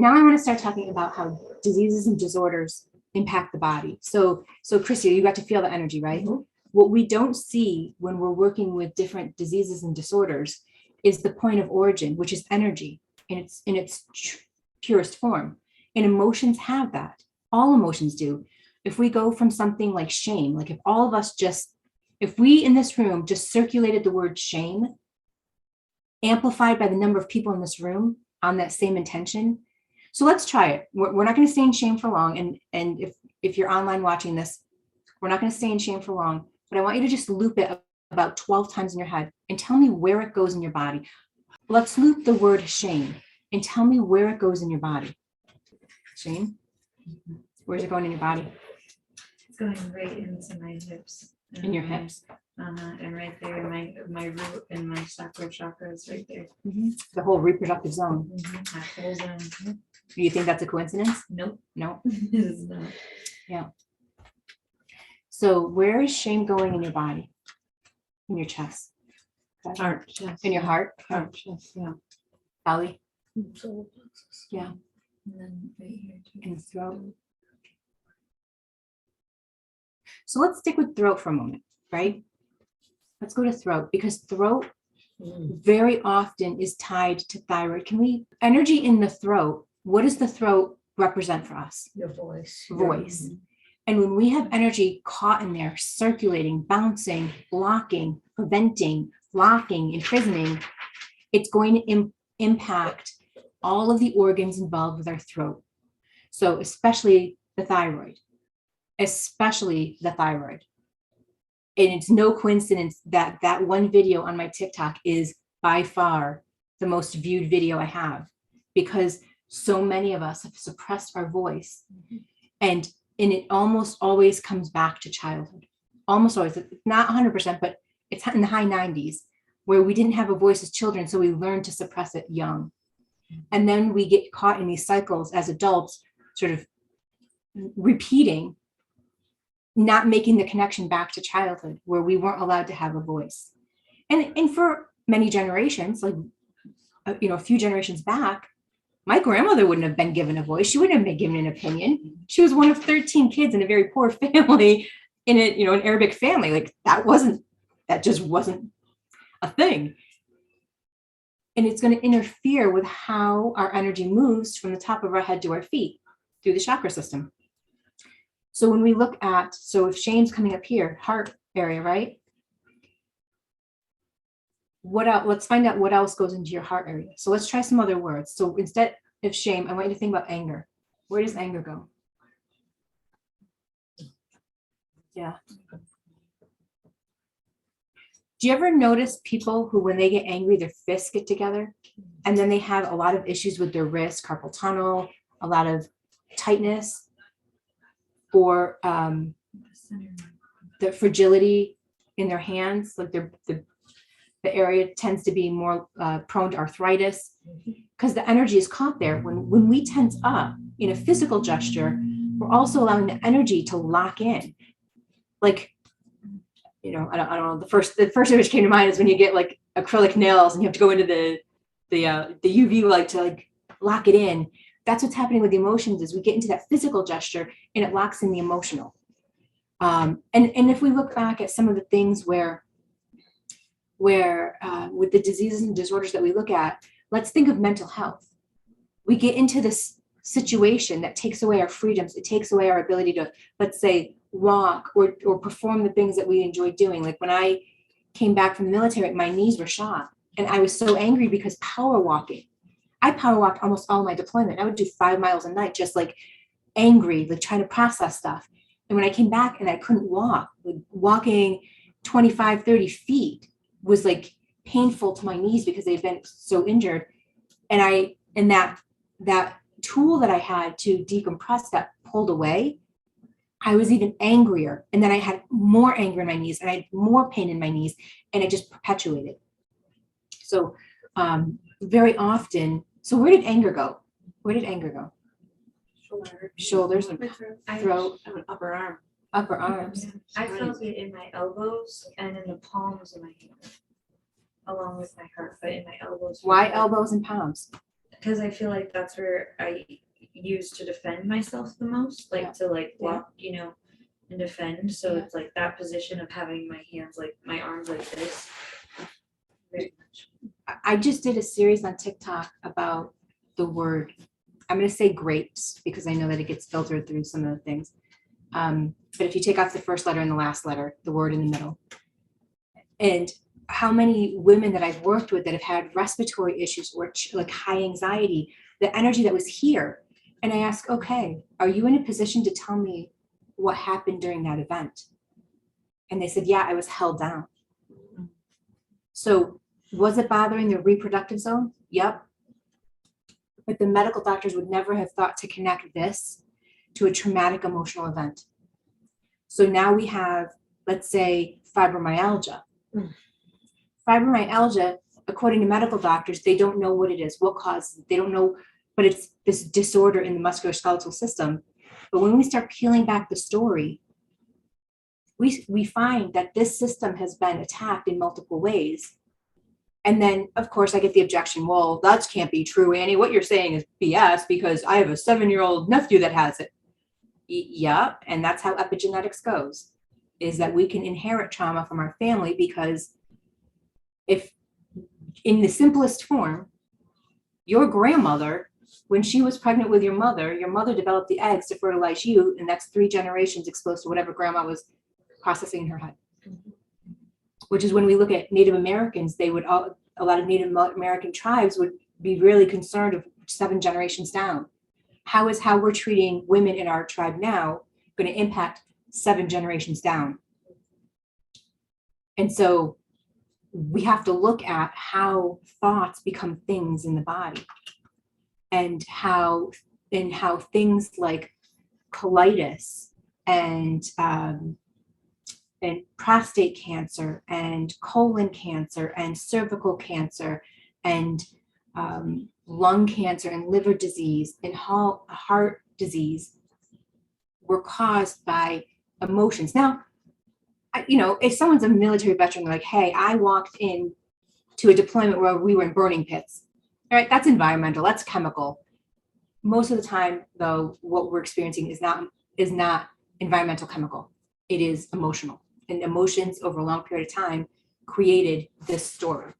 Now I want to start talking about how diseases and disorders impact the body. So Christy, you got to feel the energy, right? Mm-hmm. What we don't see when we're working with different diseases and disorders is the point of origin, which is energy in its purest form. And emotions have that. All emotions do. If we go from something like shame, like if we in this room just circulated the word shame, amplified by the number of people in this room on that same intention. So let's try it. We're not going to stay in shame for long. And if you're online watching this, we're not going to stay in shame for long, but I want you to just loop it about 12 times in your head and tell me where it goes in your body. Let's loop the word shame and tell me where it goes in your body. Shame. Where's it going in your body? It's going right into my hips. In your hips. And right there, my root and my chakra is right there. Mm-hmm. The whole reproductive zone. Mm-hmm. That whole zone. Do you think that's a coincidence? Nope. No. It is not. Yeah. So where is shame going in your body? In your chest? Heart, chest. In your heart? Heart, chest, yeah. Belly? Solar plexus. Yeah. And then right here too. In the throat. So let's stick with throat for a moment, right? Let's go to throat, because throat very often is tied to thyroid. Energy in the throat, what does the throat represent for us? Your voice. Voice. And when we have energy caught in there, circulating, bouncing, blocking, preventing, locking, imprisoning, it's going to impact all of the organs involved with our throat. So especially the thyroid. And it's no coincidence that that one video on my TikTok is by far the most viewed video I have, because so many of us have suppressed our voice. And it almost always comes back to childhood. Almost always. It's not 100%, but it's in the high 90s, where we didn't have a voice as children, so we learned to suppress it young. And then we get caught in these cycles as adults, sort of repeating, not making the connection back to childhood, where we weren't allowed to have a voice. And for many generations, like, a few generations back, my grandmother wouldn't have been given a voice. She wouldn't have been given an opinion. She was one of 13 kids in a very poor family, in an Arabic family. Like that just wasn't a thing. And it's going to interfere with how our energy moves from the top of our head to our feet through the chakra system. So when we look at, if shame's coming up here, heart area, right? What else? Let's find out what else goes into your heart area. So let's try some other words. So instead of shame, I want you to think about anger. Where does anger go? Yeah. Do you ever notice people who, when they get angry, their fists get together, and then they have a lot of issues with their wrist, carpal tunnel, a lot of tightness, or the fragility in their hands, like the area tends to be more prone to arthritis, because the energy is caught there. When we tense up in a physical gesture, we're also allowing the energy to lock in. Like, I don't know. The first image came to mind is when you get like acrylic nails and you have to go into the UV light to like lock it in. That's what's happening with the emotions, is we get into that physical gesture and it locks in the emotional. And if we look back at some of the things where with the diseases and disorders that we look at, let's think of mental health. We get into this situation that takes away our freedoms. It takes away our ability to, let's say, walk or perform the things that we enjoy doing. Like when I came back from the military, my knees were shot, and I was so angry because I power walked almost all my deployment. I would do 5 miles a night, just like angry, like trying to process stuff. And when I came back and I couldn't walk, like walking 25, 30 feet was like painful to my knees because they've been so injured. And that tool that I had to decompress got pulled away. I was even angrier. And then I had more anger in my knees, and I had more pain in my knees, and it just perpetuated. So very often, so where did anger go? Shoulders and throat, upper arm. Upper arms. Yeah. I felt it in my elbows and in the palms of my hands, along with my heart, but in my elbows. Why elbows and palms? because I feel like that's where I use to defend myself the most, like Yeah. to like Yeah. walk, and defend. So Yeah. it's like that position of having my hands like my arms like this. Very much. I just did a series on TikTok about the word. I'm going to say grapes because I know that it gets filtered through some of the things. But if you take off the first letter and the last letter, the word in the middle, and how many women that I've worked with that have had respiratory issues or like high anxiety, the energy that was here. And I ask, okay, are you in a position to tell me what happened during that event? And they said, yeah, I was held down. So was it bothering the reproductive zone? Yep. But the medical doctors would never have thought to connect this to a traumatic emotional event. So now we have, let's say, fibromyalgia. Fibromyalgia, according to medical doctors, they don't know what it is, what causes it. They don't know, but it's this disorder in the musculoskeletal system. But when we start peeling back the story, we find that this system has been attacked in multiple ways. And then, of course, I get the objection, well, that can't be true, Annie. What you're saying is BS because I have a 7-year-old nephew that has it. Yeah, and that's how epigenetics goes, is that we can inherit trauma from our family because if, in the simplest form, your grandmother, when she was pregnant with your mother developed the eggs to fertilize you, and that's 3 generations exposed to whatever grandma was processing in her head. Which is when we look at Native Americans, a lot of Native American tribes would be really concerned of 7 generations down. How is how we're treating women in our tribe now going to impact 7 generations down? And so we have to look at how thoughts become things in the body, and how things like colitis and prostate cancer and colon cancer and cervical cancer and lung cancer and liver disease and heart disease were caused by emotions. Now, if someone's a military veteran, they're like, hey, I walked in to a deployment where we were in burning pits. All right, that's environmental, that's chemical. Most of the time, though, what we're experiencing is not environmental chemical. It is emotional. And emotions over a long period of time created this story.